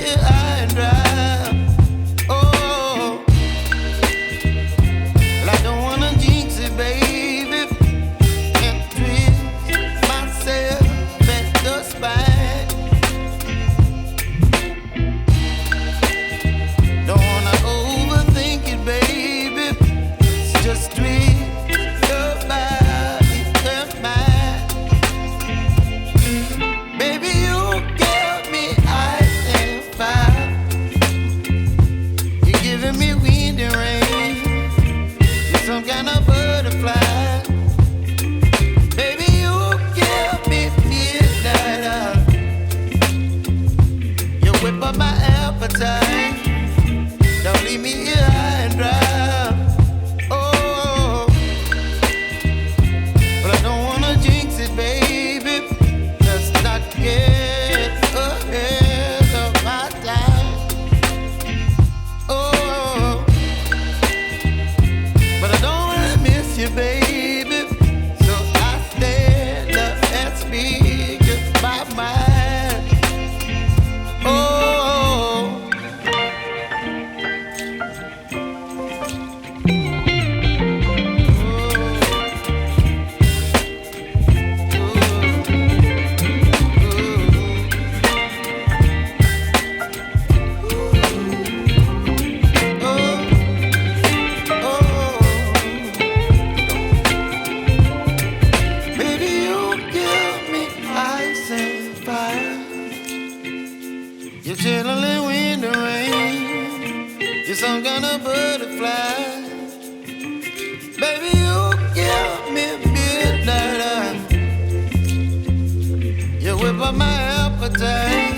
here high and dry. Oh, well, I don't wanna jinx it, baby, and twist myself at the spine. Don't wanna overthink it, baby. It's just twist your body and mine. Baby, you give me ice and fire. You're giving me wind and rain. You're some kind of butterfly. Baby, you give me midnight. You whip up my appetite. Don't leave me here high and dry. Oh, but I don't wanna jinx it, baby. Let's not get ahead of my time. Oh, but I don't wanna miss you, baby. So I stand up and speak my mind. Oh. You're chilling wind and rain. You're some kind of butterfly. Baby, you give me midnight. You whip up my appetite.